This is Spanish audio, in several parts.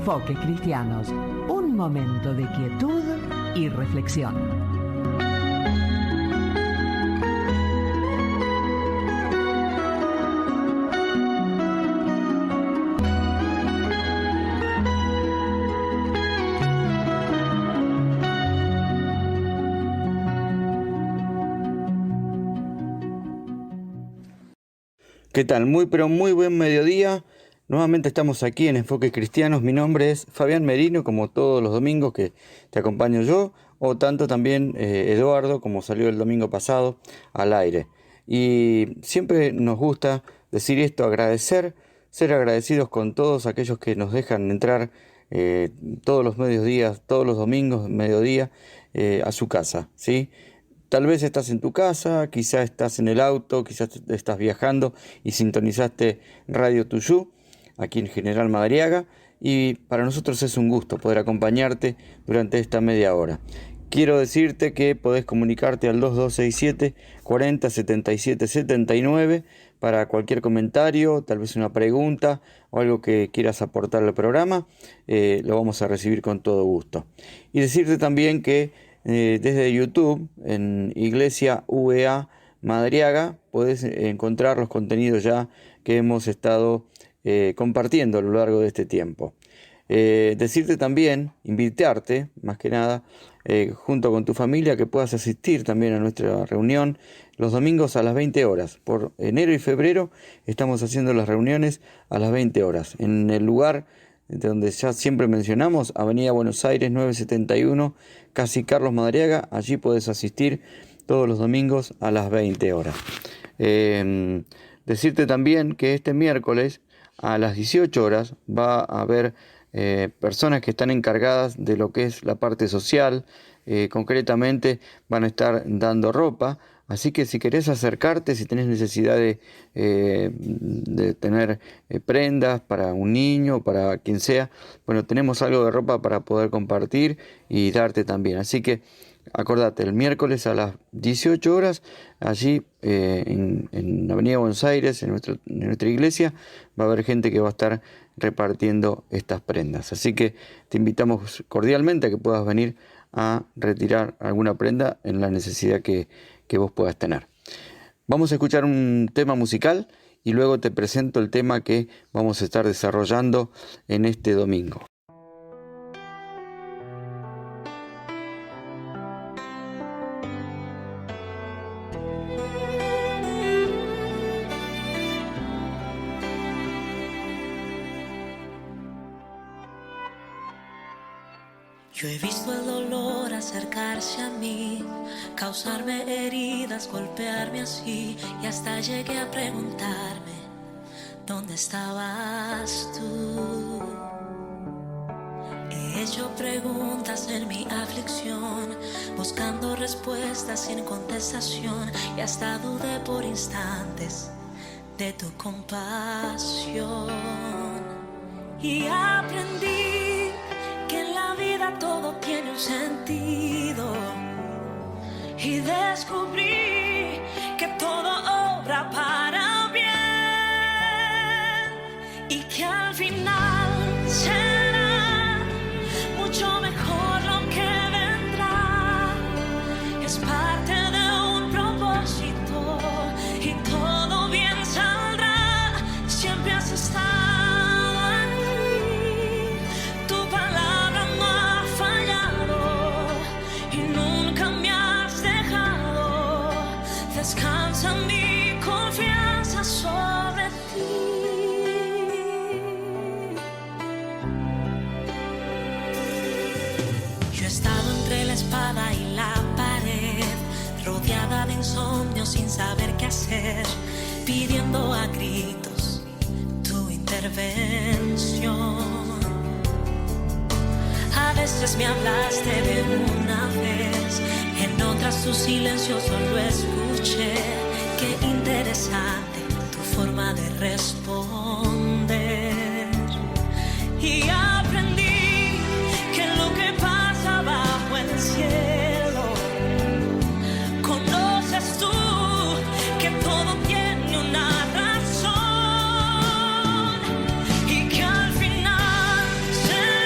Enfoques Cristianos, un momento de quietud y reflexión. ¿Qué tal? Muy buen mediodía. Nuevamente estamos aquí en Enfoques Cristianos. Mi nombre es Fabián Merino, como todos los domingos que te acompaño yo, o tanto también Eduardo, como salió el domingo pasado al aire. Y siempre nos gusta decir esto, agradecer, ser agradecidos con todos aquellos que nos dejan entrar todos los mediodías, todos los domingos, mediodía, a su casa, ¿sí? Tal vez estás en tu casa, quizás estás en el auto, quizás estás viajando y sintonizaste Radio Tuyú, aquí en General Madariaga, y para nosotros es un gusto poder acompañarte durante esta media hora. Quiero decirte que podés comunicarte al 2267 40 77 79 para cualquier comentario, tal vez una pregunta o algo que quieras aportar al programa, lo vamos a recibir con todo gusto. Y decirte también que desde YouTube, en Iglesia UEA Madariaga, puedes encontrar los contenidos ya que hemos estado compartiendo a lo largo de este tiempo. Decirte también, invitarte, más que nada, junto con tu familia, que puedas asistir también a nuestra reunión los domingos a las 20 horas. Por enero y febrero estamos haciendo las reuniones a las 20 horas, en el lugar donde ya siempre mencionamos, Avenida Buenos Aires 971, casi Carlos Madariaga. Allí puedes asistir todos los domingos a las 20 horas. Decirte también que este miércoles a las 18 horas va a haber personas que están encargadas de lo que es la parte social. Concretamente van a estar dando ropa. Así que si querés acercarte, si tenés necesidad de tener prendas para un niño, para quien sea, bueno, tenemos algo de ropa para poder compartir y darte también. Así que acordate, el miércoles a las 18 horas, allí en Avenida Buenos Aires, en nuestra iglesia, va a haber gente que va a estar repartiendo estas prendas. Así que te invitamos cordialmente a que puedas venir a retirar alguna prenda en la necesidad que vos puedas tener. Vamos a escuchar un tema musical y luego te presento el tema que vamos a estar desarrollando en este domingo. Yo he visto el dolor acercarse a mí, causarme heridas, golpearme así, y hasta llegué a preguntarme, ¿dónde estabas tú? He hecho preguntas en mi aflicción, buscando respuestas sin contestación, y hasta dudé por instantes de tu compasión. Y aprendí que en la vida todo tiene un sentido, y descubrí que todo obra para bien, y que al final será mucho mejor lo que vendrá. Es parte de un propósito y todo bien saldrá. Siempre has estado. Descansa mi confianza sobre ti. Yo he estado entre la espada y la pared, rodeada de insomnio sin saber qué hacer, pidiendo a gritos tu intervención. A veces me hablaste de una vez, en otras tu silencio solo escuché. Qué interesante tu forma de responder. Y aprendí que lo que pasa bajo el cielo, conoces tú, que todo tiene una razón, y que al final se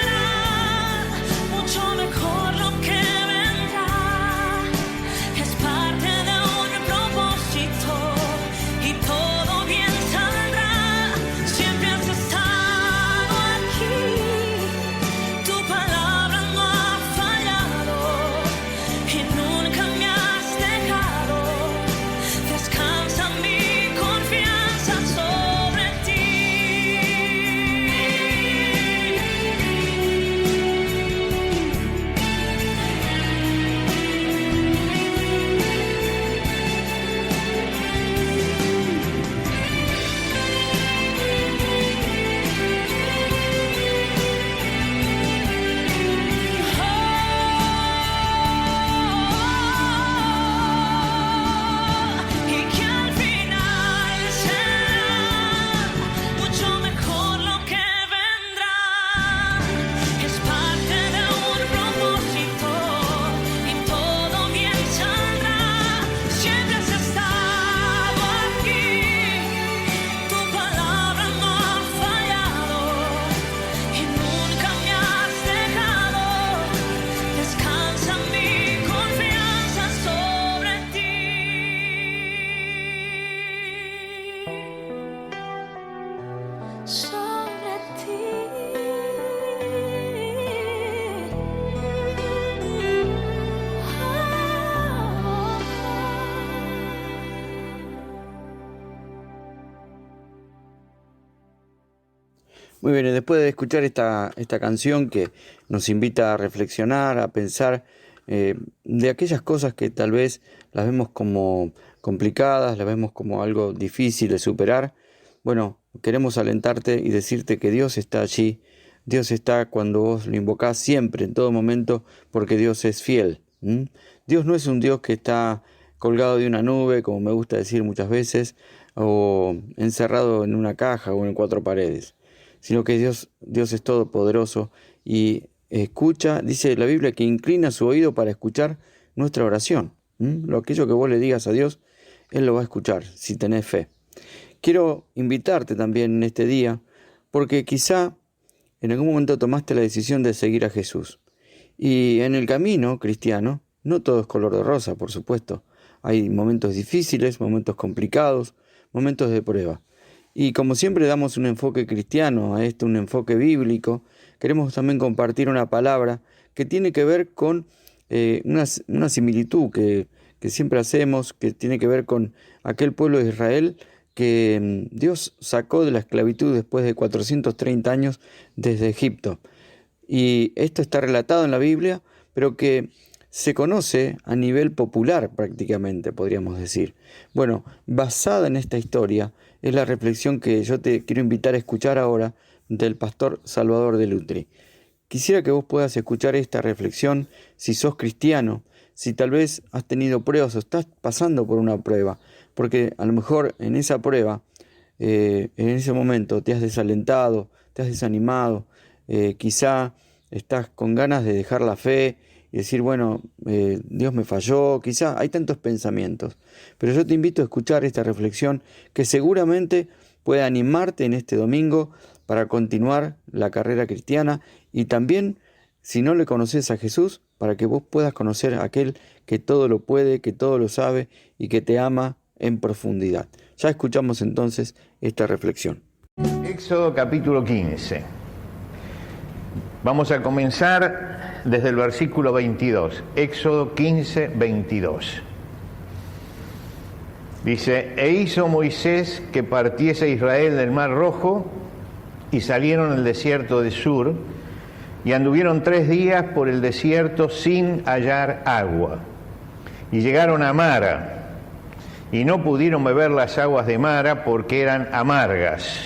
Muy bien, y después de escuchar esta canción que nos invita a reflexionar, a pensar de aquellas cosas que tal vez las vemos como complicadas, las vemos como algo difícil de superar, bueno, queremos alentarte y decirte que Dios está allí. Dios está cuando vos lo invocás siempre, en todo momento, porque Dios es fiel. Dios no es un Dios que está colgado de una nube, como me gusta decir muchas veces, o encerrado en una caja o en cuatro paredes, sino que Dios es todopoderoso y escucha, dice la Biblia, que inclina su oído para escuchar nuestra oración. Aquello que vos le digas a Dios, Él lo va a escuchar, si tenés fe. Quiero invitarte también en este día, porque quizá en algún momento tomaste la decisión de seguir a Jesús. Y en el camino cristiano, no todo es color de rosa, por supuesto. Hay momentos difíciles, momentos complicados, momentos de prueba. Y como siempre damos un enfoque cristiano a esto, un enfoque bíblico, queremos también compartir una palabra que tiene que ver con una similitud que siempre hacemos, que tiene que ver con aquel pueblo de Israel que Dios sacó de la esclavitud después de 430 años desde Egipto. Y esto está relatado en la Biblia, pero que se conoce a nivel popular prácticamente, podríamos decir. Bueno, basada en esta historia es la reflexión que yo te quiero invitar a escuchar ahora del pastor Salvador de Lutri. Quisiera que vos puedas escuchar esta reflexión si sos cristiano, si tal vez has tenido pruebas o estás pasando por una prueba, porque a lo mejor en esa prueba, en ese momento te has desalentado, te has desanimado, quizá estás con ganas de dejar la fe y decir, bueno, Dios me falló, quizá hay tantos pensamientos. Pero yo te invito a escuchar esta reflexión que seguramente puede animarte en este domingo para continuar la carrera cristiana y también, si no le conoces a Jesús, para que vos puedas conocer a aquel que todo lo puede, que todo lo sabe y que te ama en profundidad. Ya escuchamos entonces esta reflexión. Éxodo capítulo 15. Vamos a comenzar desde el versículo 22. Éxodo 15, 22. Dice, e hizo Moisés que partiese Israel del Mar Rojo y salieron al desierto de Sur y anduvieron 3 días por el desierto sin hallar agua. Y llegaron a Mara y no pudieron beber las aguas de Mara porque eran amargas.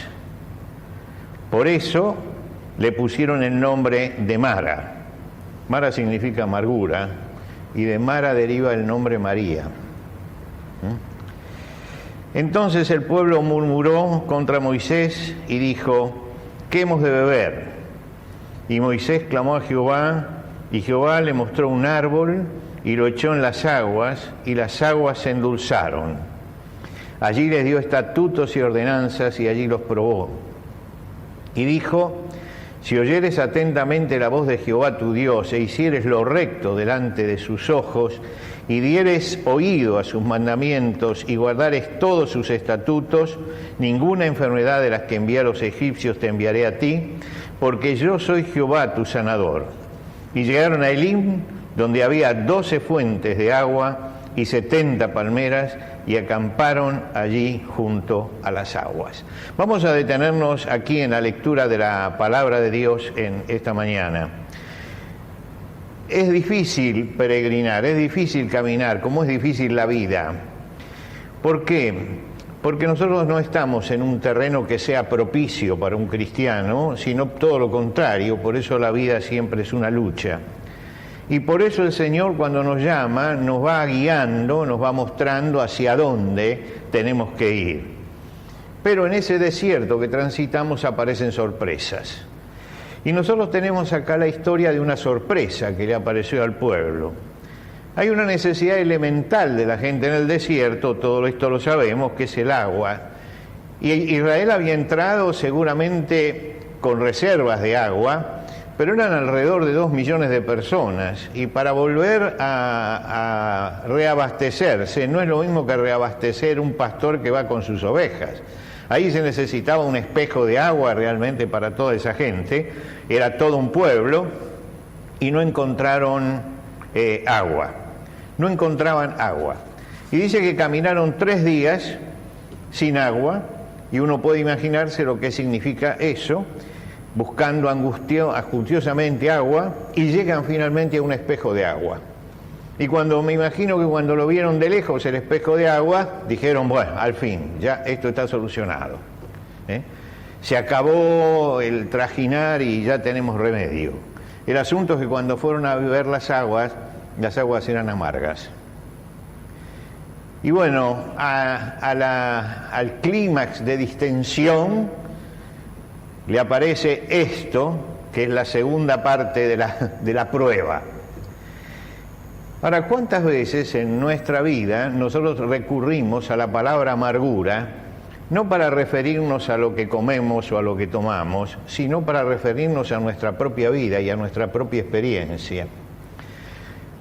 Por eso le pusieron el nombre de Mara. Mara significa amargura y de Mara deriva el nombre María. Entonces el pueblo murmuró contra Moisés y dijo, ¿qué hemos de beber? Y Moisés clamó a Jehová, y Jehová le mostró un árbol y lo echó en las aguas, y las aguas se endulzaron. Allí les dio estatutos y ordenanzas, y allí los probó. Y dijo, si oyeres atentamente la voz de Jehová tu Dios, e hicieres lo recto delante de sus ojos, y dieres oído a sus mandamientos, y guardares todos sus estatutos, ninguna enfermedad de las que envié a los egipcios te enviaré a ti, porque yo soy Jehová tu sanador. Y llegaron a Elim, donde había 12 fuentes de agua y 70 palmeras, y acamparon allí junto a las aguas. Vamos a detenernos aquí en la lectura de la palabra de Dios en esta mañana. Es difícil peregrinar, es difícil caminar, como es difícil la vida. ¿Por qué? Porque nosotros no estamos en un terreno que sea propicio para un cristiano, sino todo lo contrario, por eso la vida siempre es una lucha. Y por eso el Señor, cuando nos llama, nos va guiando, nos va mostrando hacia dónde tenemos que ir. Pero en ese desierto que transitamos aparecen sorpresas. Y nosotros tenemos acá la historia de una sorpresa que le apareció al pueblo. Hay una necesidad elemental de la gente en el desierto, todo esto lo sabemos, que es el agua. Y Israel había entrado seguramente con reservas de agua, pero eran alrededor de 2 millones de personas, y para volver a reabastecerse no es lo mismo que reabastecer un pastor que va con sus ovejas. Ahí se necesitaba un espejo de agua realmente para toda esa gente, era todo un pueblo, y no encontraron agua, no encontraban agua. Y dice que caminaron 3 días sin agua, y uno puede imaginarse lo que significa eso. buscando angustiosamente agua, y llegan finalmente a un espejo de agua. Y me imagino que cuando lo vieron de lejos el espejo de agua, dijeron, bueno, al fin, ya esto está solucionado. Se acabó el trajinar y ya tenemos remedio. El asunto es que cuando fueron a beber las aguas eran amargas. Y bueno, al clímax de distensión le aparece esto, que es la segunda parte de la prueba. Ahora, ¿cuántas veces en nuestra vida nosotros recurrimos a la palabra amargura, no para referirnos a lo que comemos o a lo que tomamos, sino para referirnos a nuestra propia vida y a nuestra propia experiencia?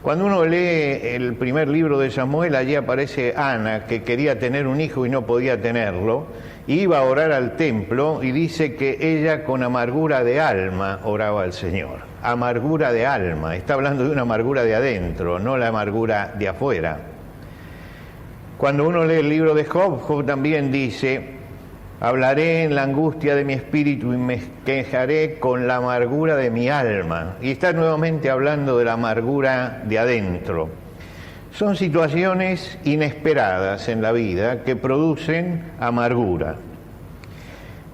Cuando uno lee el primer libro de Samuel, allí aparece Ana, que quería tener un hijo y no podía tenerlo, iba a orar al templo y dice que ella con amargura de alma oraba al Señor. Amargura de alma, está hablando de una amargura de adentro, no la amargura de afuera. Cuando uno lee el libro de Job, Job también dice, hablaré en la angustia de mi espíritu y me quejaré con la amargura de mi alma. Y está nuevamente hablando de la amargura de adentro. Son situaciones inesperadas en la vida que producen amargura.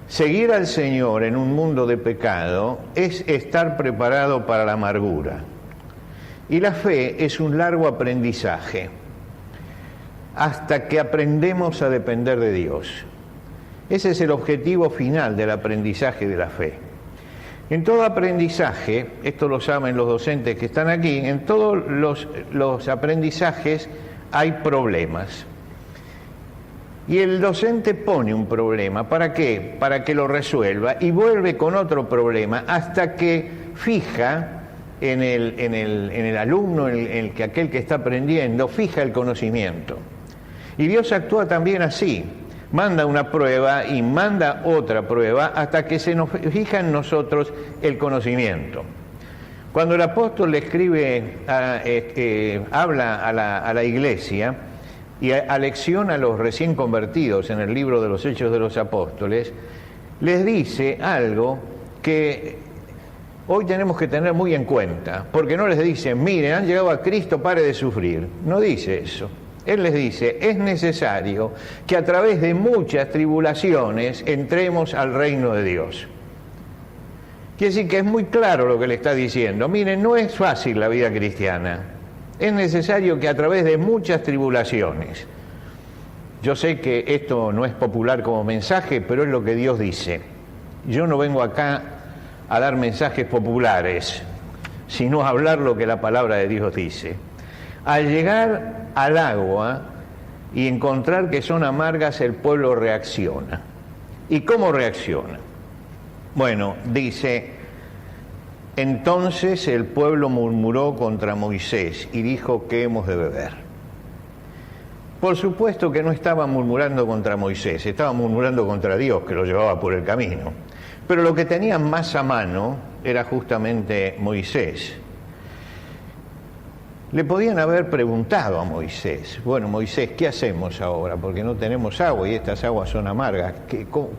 Seguir al Señor en un mundo de pecado es estar preparado para la amargura. Y la fe es un largo aprendizaje, hasta que aprendemos a depender de Dios. Ese es el objetivo final del aprendizaje de la fe. En todo aprendizaje, esto lo saben los docentes que están aquí, en todos los aprendizajes hay problemas. Y el docente pone un problema. ¿Para qué? Para que lo resuelva y vuelve con otro problema hasta que fija en el alumno, aquel que está aprendiendo, fija el conocimiento. Y Dios actúa también así. Manda una prueba y manda otra prueba hasta que se nos fija en nosotros el conocimiento. Cuando el apóstol le escribe, habla a la iglesia y alecciona a los recién convertidos en el libro de los Hechos de los Apóstoles, les dice algo que hoy tenemos que tener muy en cuenta, porque no les dice, miren, han llegado a Cristo, pare de sufrir. No dice eso. Él les dice, es necesario que a través de muchas tribulaciones entremos al reino de Dios. Quiere decir que es muy claro lo que le está diciendo. Miren, no es fácil la vida cristiana. Es necesario que a través de muchas tribulaciones. Yo sé que esto no es popular como mensaje, pero es lo que Dios dice. Yo no vengo acá a dar mensajes populares, sino a hablar lo que la palabra de Dios dice. Al llegar al agua y encontrar que son amargas, el pueblo reacciona. ¿Y cómo reacciona? Bueno, dice, entonces el pueblo murmuró contra Moisés y dijo, ¿qué hemos de beber? Por supuesto que no estaba murmurando contra Moisés, estaba murmurando contra Dios, que lo llevaba por el camino. Pero lo que tenían más a mano era justamente Moisés. Le podían haber preguntado a Moisés, bueno, Moisés, ¿qué hacemos ahora? Porque no tenemos agua y estas aguas son amargas.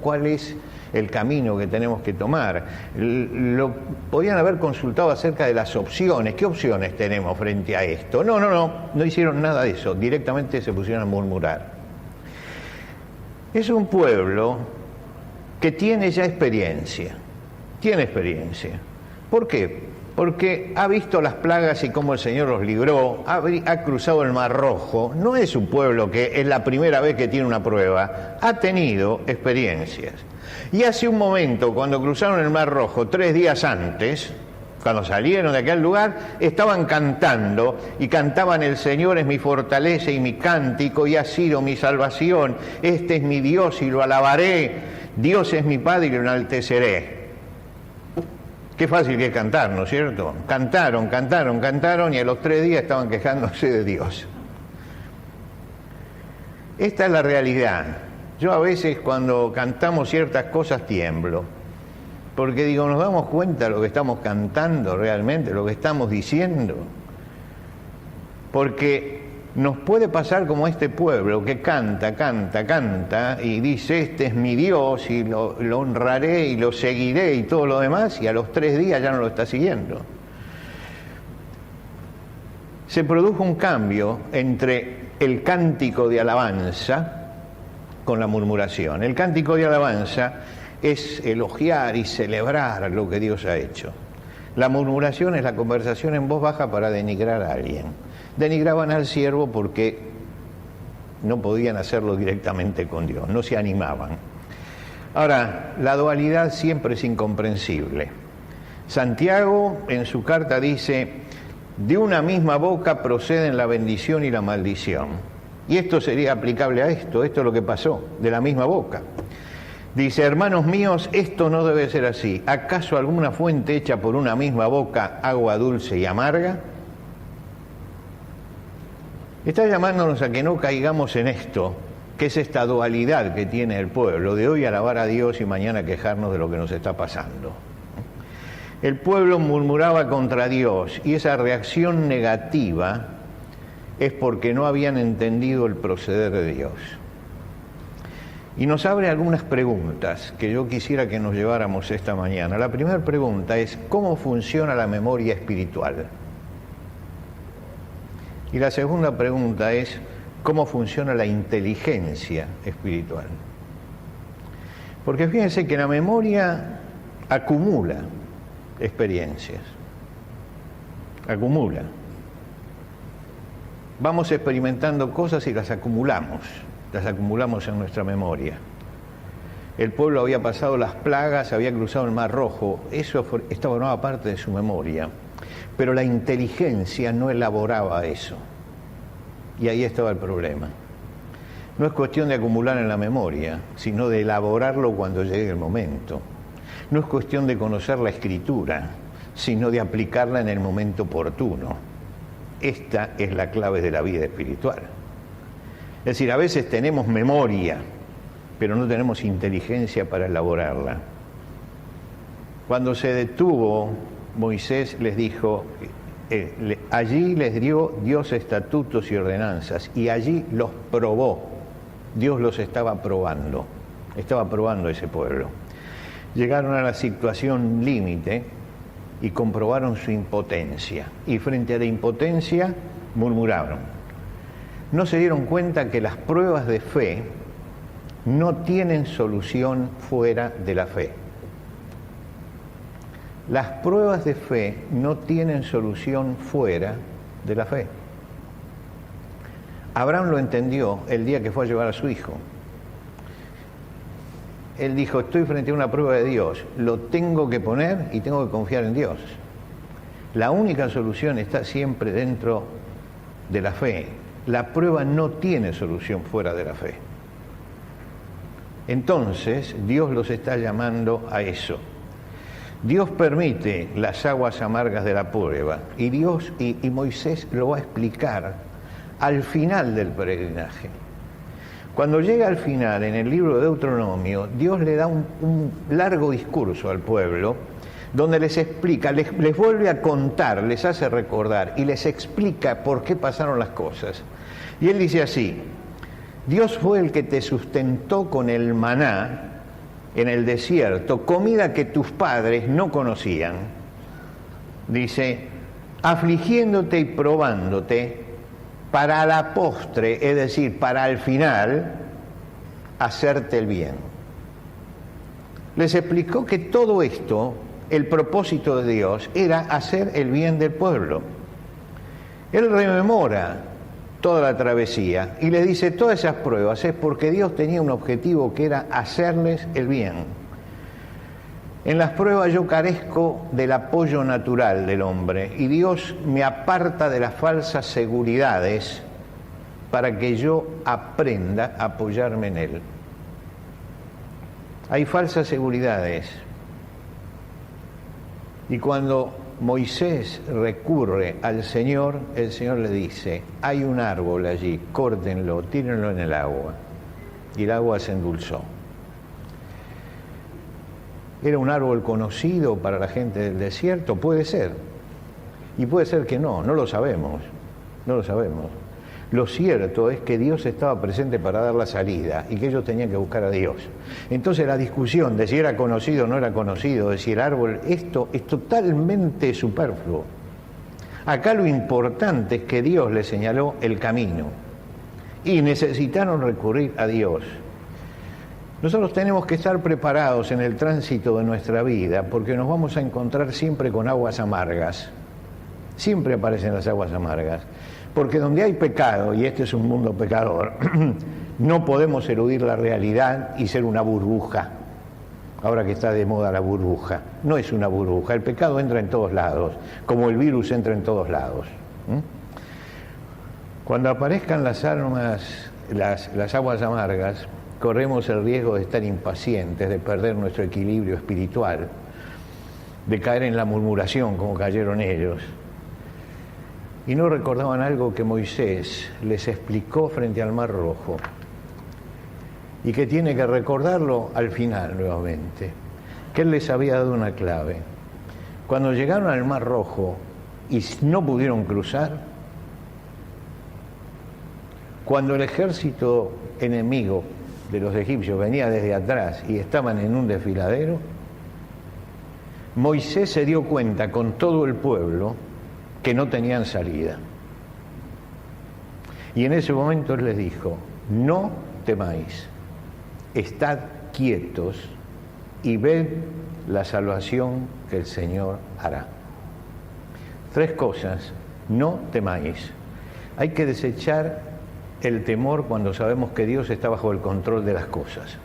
¿Cuál es el camino que tenemos que tomar? Lo podían haber consultado acerca de las opciones. ¿Qué opciones tenemos frente a esto? No hicieron nada de eso. Directamente se pusieron a murmurar. Es un pueblo que tiene ya experiencia. Tiene experiencia. ¿Por qué? Porque ha visto las plagas y cómo el Señor los libró, ha cruzado el Mar Rojo. No es un pueblo que es la primera vez que tiene una prueba, ha tenido experiencias. Y hace un momento, cuando cruzaron el Mar Rojo, 3 días antes, cuando salieron de aquel lugar, estaban cantando y cantaban, el Señor es mi fortaleza y mi cántico y ha sido mi salvación, este es mi Dios y lo alabaré, Dios es mi Padre y lo enalteceré. Qué fácil que es cantar, ¿no es cierto? Cantaron y a los 3 días estaban quejándose de Dios. Esta es la realidad. Yo a veces cuando cantamos ciertas cosas tiemblo, porque digo, ¿nos damos cuenta de lo que estamos cantando realmente, lo que estamos diciendo? Porque nos puede pasar como a este pueblo que canta, canta, canta y dice, este es mi Dios y lo honraré y lo seguiré y todo lo demás, y a los 3 días ya no lo está siguiendo. Se produjo un cambio entre el cántico de alabanza con la murmuración. El cántico de alabanza es elogiar y celebrar lo que Dios ha hecho. La murmuración es la conversación en voz baja para denigrar a alguien. Denigraban al siervo porque no podían hacerlo directamente con Dios, no se animaban. Ahora, la dualidad siempre es incomprensible. Santiago en su carta dice, de una misma boca proceden la bendición y la maldición. Y esto sería aplicable a esto es lo que pasó, de la misma boca. Dice, hermanos míos, esto no debe ser así. ¿Acaso alguna fuente hecha por una misma boca, agua dulce y amarga? Está llamándonos a que no caigamos en esto, que es esta dualidad que tiene el pueblo, de hoy alabar a Dios y mañana quejarnos de lo que nos está pasando. El pueblo murmuraba contra Dios y esa reacción negativa es porque no habían entendido el proceder de Dios. Y nos abre algunas preguntas que yo quisiera que nos lleváramos esta mañana. La primera pregunta es, ¿cómo funciona la memoria espiritual? Y la segunda pregunta es, ¿cómo funciona la inteligencia espiritual? Porque fíjense que la memoria acumula experiencias. Acumula. Vamos experimentando cosas y las acumulamos en nuestra memoria. El pueblo había pasado las plagas, había cruzado el Mar Rojo, eso formaba parte de su memoria. Pero la inteligencia no elaboraba eso. Y ahí estaba el problema. No es cuestión de acumular en la memoria, sino de elaborarlo cuando llegue el momento. No es cuestión de conocer la Escritura, sino de aplicarla en el momento oportuno. Esta es la clave de la vida espiritual. Es decir, a veces tenemos memoria, pero no tenemos inteligencia para elaborarla. Cuando se detuvo, Moisés les dijo, allí les dio Dios estatutos y ordenanzas, y allí los probó. Dios los estaba probando a ese pueblo. Llegaron a la situación límite y comprobaron su impotencia. Y frente a la impotencia, murmuraron. No se dieron cuenta que las pruebas de fe no tienen solución fuera de la fe. Las pruebas de fe no tienen solución fuera de la fe. Abraham lo entendió el día que fue a llevar a su hijo. Él dijo, estoy frente a una prueba de Dios, lo tengo que poner y tengo que confiar en Dios. La única solución está siempre dentro de la fe. La prueba no tiene solución fuera de la fe. Entonces, Dios los está llamando a eso. Dios permite las aguas amargas de la prueba y Moisés lo va a explicar al final del peregrinaje. Cuando llega al final, en el libro de Deuteronomio, Dios le da un largo discurso al pueblo, donde les explica, les vuelve a contar, les hace recordar y les explica por qué pasaron las cosas. Y él dice así, Dios fue el que te sustentó con el maná en el desierto, comida que tus padres no conocían. Dice, afligiéndote y probándote, para la postre, es decir, para al final, hacerte el bien. Les explicó que todo esto, el propósito de Dios, era hacer el bien del pueblo. Él rememora toda la travesía y le dice, todas esas pruebas es porque Dios tenía un objetivo que era hacerles el bien. En las pruebas yo carezco del apoyo natural del hombre y Dios me aparta de las falsas seguridades para que yo aprenda a apoyarme en Él. Hay falsas seguridades y cuando Moisés recurre al Señor, el Señor le dice, hay un árbol allí, córtenlo, tírenlo en el agua. Y el agua se endulzó. ¿Era un árbol conocido para la gente del desierto? Puede ser. Y puede ser que no lo sabemos. Lo cierto es que Dios estaba presente para dar la salida y que ellos tenían que buscar a Dios. Entonces la discusión de si era conocido o no era conocido, de si el árbol, esto es totalmente superfluo. Acá lo importante es que Dios les señaló el camino y necesitaron recurrir a Dios. Nosotros tenemos que estar preparados en el tránsito de nuestra vida porque nos vamos a encontrar siempre con aguas amargas. Siempre aparecen las aguas amargas. Porque donde hay pecado, y este es un mundo pecador, no podemos eludir la realidad y ser una burbuja. Ahora que está de moda la burbuja. No es una burbuja, el pecado entra en todos lados, como el virus entra en todos lados. Cuando aparezcan las aguas amargas, corremos el riesgo de estar impacientes, de perder nuestro equilibrio espiritual, de caer en la murmuración como cayeron ellos. Y no recordaban algo que Moisés les explicó frente al Mar Rojo y que tiene que recordarlo al final nuevamente, que él les había dado una clave. Cuando llegaron al Mar Rojo y no pudieron cruzar, cuando el ejército enemigo de los egipcios venía desde atrás y estaban en un desfiladero, Moisés se dio cuenta con todo el pueblo que no tenían salida. Y en ese momento él les dijo: no temáis, estad quietos y ved la salvación que el Señor hará. 3 cosas: no temáis. Hay que desechar el temor cuando sabemos que Dios está bajo el control de las cosas.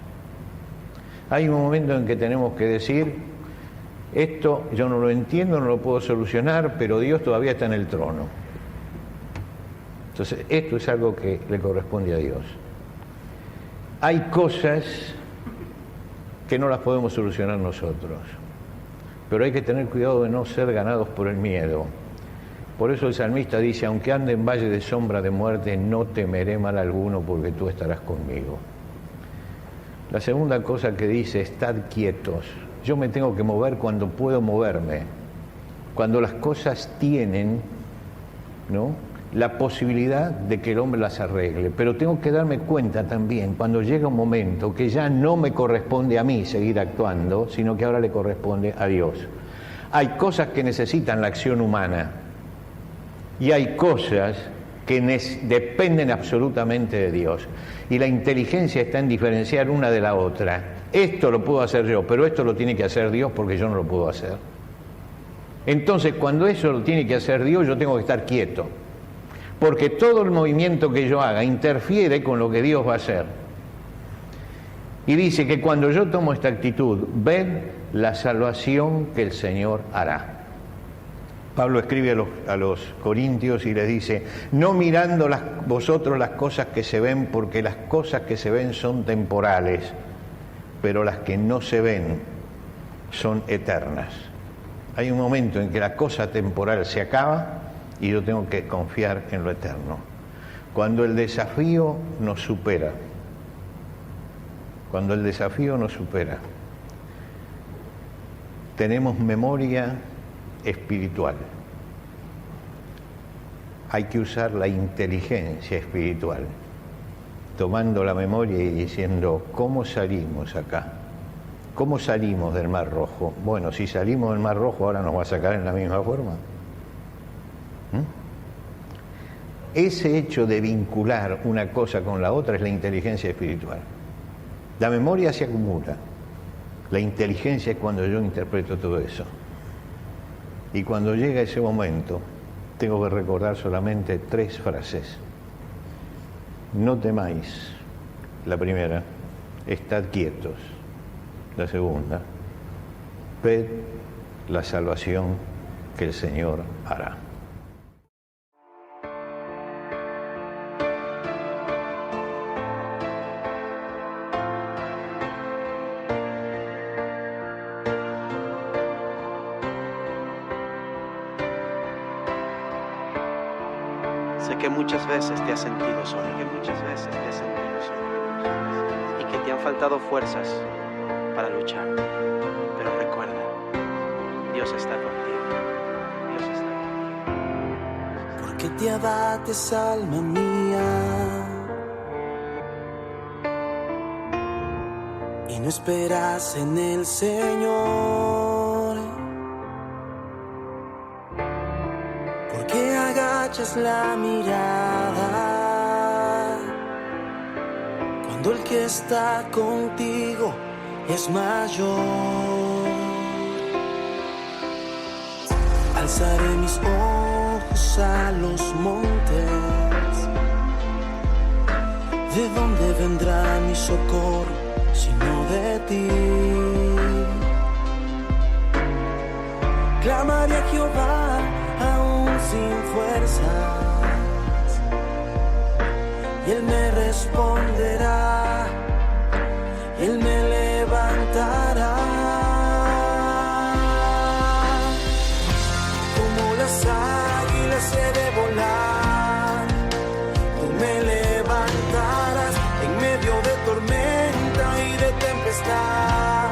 Hay un momento en que tenemos que decir: esto yo no lo entiendo, no lo puedo solucionar, pero Dios todavía está en el trono. Entonces, esto es algo que le corresponde a Dios. Hay cosas que no las podemos solucionar nosotros, pero hay que tener cuidado de no ser ganados por el miedo. Por eso el salmista dice: aunque ande en valle de sombra de muerte, no temeré mal alguno, porque tú estarás conmigo. La segunda cosa que dice: estad quietos. Yo me tengo que mover cuando puedo moverme, cuando las cosas tienen, ¿no?, la posibilidad de que el hombre las arregle. Pero tengo que darme cuenta también cuando llega un momento que ya no me corresponde a mí seguir actuando, sino que ahora le corresponde a Dios. Hay cosas que necesitan la acción humana y hay cosas que dependen absolutamente de Dios. Y la inteligencia está en diferenciar una de la otra. Esto lo puedo hacer yo, pero esto lo tiene que hacer Dios porque yo no lo puedo hacer. Entonces, cuando eso lo tiene que hacer Dios, yo tengo que estar quieto. Porque todo el movimiento que yo haga interfiere con lo que Dios va a hacer. Y dice que cuando yo tomo esta actitud, ved la salvación que el Señor hará. Pablo escribe a los corintios y les dice: no mirando vosotros las cosas que se ven, porque las cosas que se ven son temporales, pero las que no se ven son eternas. Hay un momento en que la cosa temporal se acaba y yo tengo que confiar en lo eterno. Cuando el desafío nos supera, tenemos memoria espiritual. Hay que usar la inteligencia espiritual, tomando la memoria y diciendo: ¿cómo salimos acá? ¿Cómo salimos del Mar Rojo? Bueno, si salimos del Mar Rojo, ahora nos va a sacar en la misma forma. Ese hecho de vincular una cosa con la otra es la inteligencia espiritual. La memoria se acumula. La inteligencia es cuando yo interpreto todo eso. Y cuando llega ese momento, tengo que recordar solamente 3 frases. No temáis. La primera: estad quietos. La segunda: ved la salvación que el Señor hará. Sé que muchas veces te has sentido solo, y que te han faltado fuerzas para luchar, pero recuerda, Dios está contigo. qué te abates, alma mía, y no esperas en el Señor? ¿Por qué agachas la mirada cuando el que está contigo es mayor? Alzaré mis ojos a los montes, ¿de dónde vendrá mi socorro sino de ti? Clamaré a Jehová aún sin fuerzas, y Él me responderá, y Él me levantará. Águilas he de volar, tú me levantarás en medio de tormenta y de tempestad.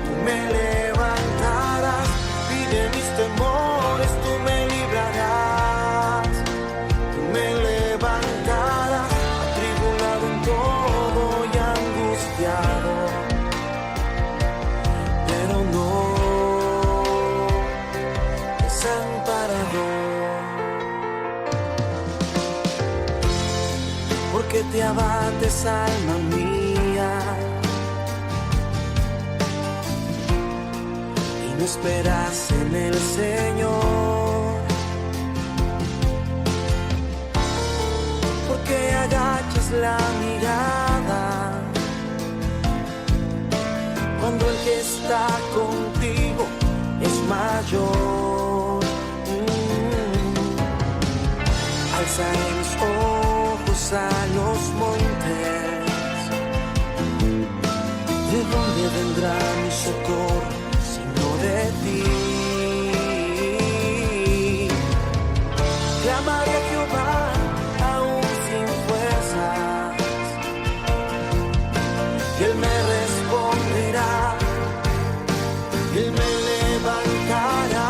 Tú me levantarás y de mis temores tú me librarás. Tú me levantarás atribulado en todo y angustiado, pero no desamparado. ¿Por qué te abates, alma mía, y no esperas en el Señor? ¿Por qué agachas la mirada cuando el que está contigo es mayor? Alzaré mis ojos a los montes, ¿de dónde vendrá mi socorro sino de ti? Clamaré a Jehová aún sin fuerzas, y Él me responderá, y Él me levantará.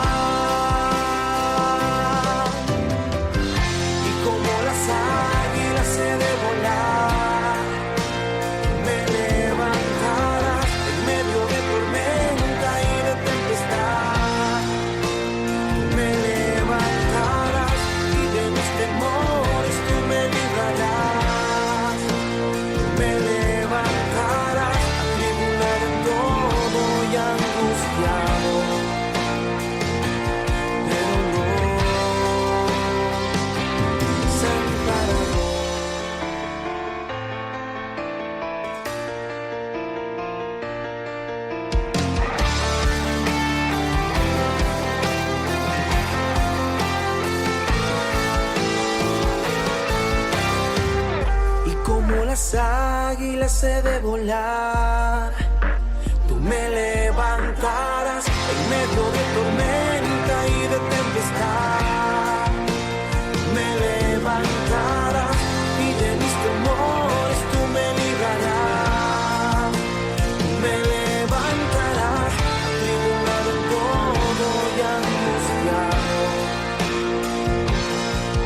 Las águilas he de volar, tú me levantarás en medio de tormenta y de tempestad. Me levantarás y de mis temores tú me librarás. Me levantarás atribulado en todo y angustiado,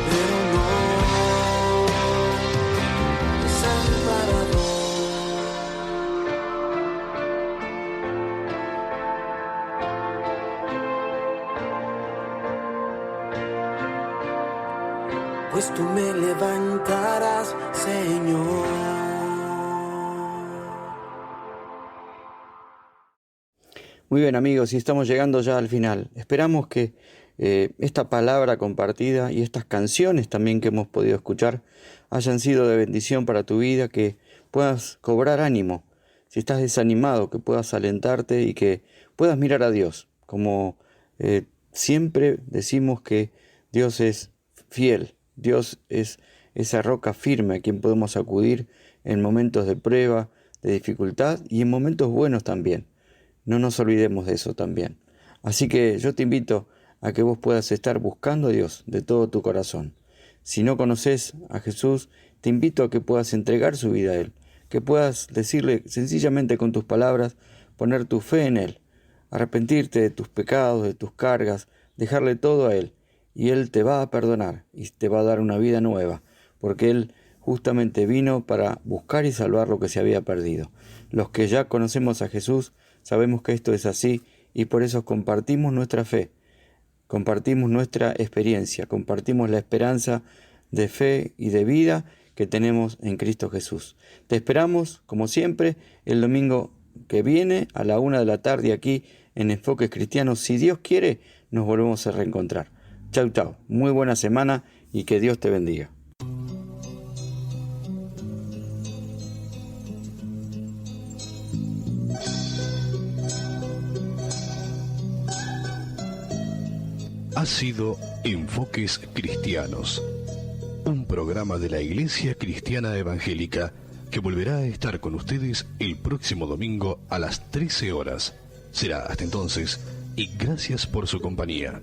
pero no desamparado. Pues tú me levantarás, Señor. Muy bien, amigos, y estamos llegando ya al final. Esperamos que esta palabra compartida y estas canciones también que hemos podido escuchar hayan sido de bendición para tu vida, que puedas cobrar ánimo. Si estás desanimado, que puedas alentarte y que puedas mirar a Dios. Como siempre decimos que Dios es fiel. Dios es esa roca firme a quien podemos acudir en momentos de prueba, de dificultad y en momentos buenos también. No nos olvidemos de eso también. Así que yo te invito a que vos puedas estar buscando a Dios de todo tu corazón. Si no conoces a Jesús, te invito a que puedas entregar su vida a Él, que puedas decirle sencillamente con tus palabras, poner tu fe en Él, arrepentirte de tus pecados, de tus cargas, dejarle todo a Él y Él te va a perdonar y te va a dar una vida nueva, porque Él justamente vino para buscar y salvar lo que se había perdido. Los que ya conocemos a Jesús sabemos que esto es así y por eso compartimos nuestra fe, compartimos nuestra experiencia, compartimos la esperanza de fe y de vida que tenemos en Cristo Jesús. Te esperamos, como siempre, el domingo que viene a la 1 de la tarde aquí en Enfoques Cristianos. Si Dios quiere, nos volvemos a reencontrar. Chau, chau. Muy buena semana y que Dios te bendiga. Ha sido Enfoques Cristianos, un programa de la Iglesia Cristiana Evangélica que volverá a estar con ustedes el próximo domingo a las 13 horas. Será hasta entonces y gracias por su compañía.